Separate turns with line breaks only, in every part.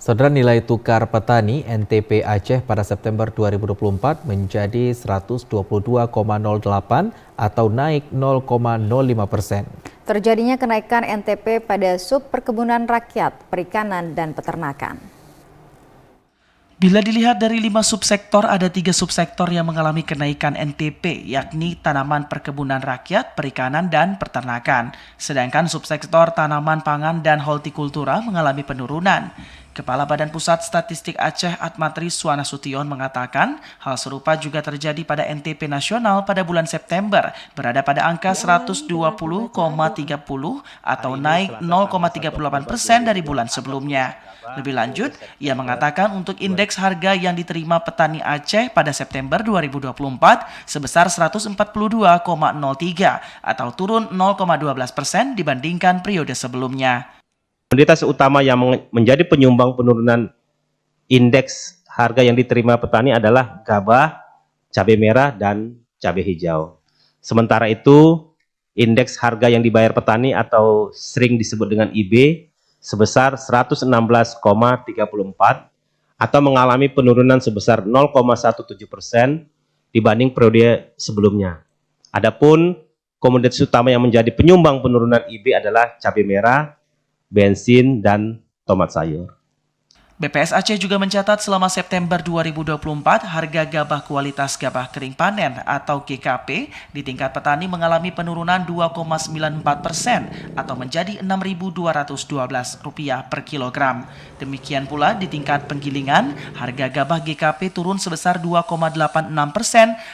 Saudara, nilai tukar petani NTP Aceh pada September 2024 menjadi 122,08 atau naik 0,05%.
Terjadinya kenaikan NTP pada sub perkebunan rakyat, perikanan, dan peternakan.
Bila dilihat dari 5 subsektor, ada 3 subsektor yang mengalami kenaikan NTP, yakni tanaman perkebunan rakyat, perikanan, dan peternakan. Sedangkan subsektor tanaman pangan dan hortikultura mengalami penurunan. Kepala Badan Pusat Statistik Aceh Atmatri Suwanasution mengatakan hal serupa juga terjadi pada NTP nasional pada bulan September, berada pada angka 120,30 atau naik 0,38% dari bulan sebelumnya. Lebih lanjut, ia mengatakan untuk indeks harga yang diterima petani Aceh pada September 2024 sebesar 142,03 atau turun 0,12% dibandingkan periode sebelumnya.
Komoditas utama yang menjadi penyumbang penurunan indeks harga yang diterima petani adalah gabah, cabai merah, dan cabai hijau. Sementara itu, indeks harga yang dibayar petani atau sering disebut dengan IB sebesar 116,34 atau mengalami penurunan sebesar 0,17% dibanding periode sebelumnya. Adapun komoditas utama yang menjadi penyumbang penurunan IB adalah cabai merah, bensin, dan tomat sayur.
BPS Aceh juga mencatat selama September 2024, harga gabah kualitas gabah kering panen atau GKP di tingkat petani mengalami penurunan 2,94% atau menjadi Rp6.212 per kilogram. Demikian pula di tingkat penggilingan, harga gabah GKP turun sebesar 2,86%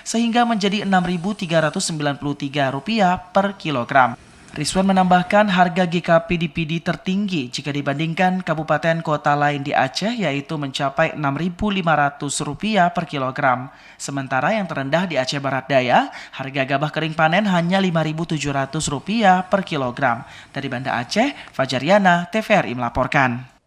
sehingga menjadi Rp6.393 per kilogram. Rizwan menambahkan harga GKP di PD tertinggi jika dibandingkan kabupaten kota lain di Aceh, yaitu mencapai Rp6.500 per kilogram. Sementara yang terendah di Aceh Barat Daya, harga gabah kering panen hanya Rp5.700 per kilogram. Dari Banda Aceh, Fajariana, TVRI melaporkan.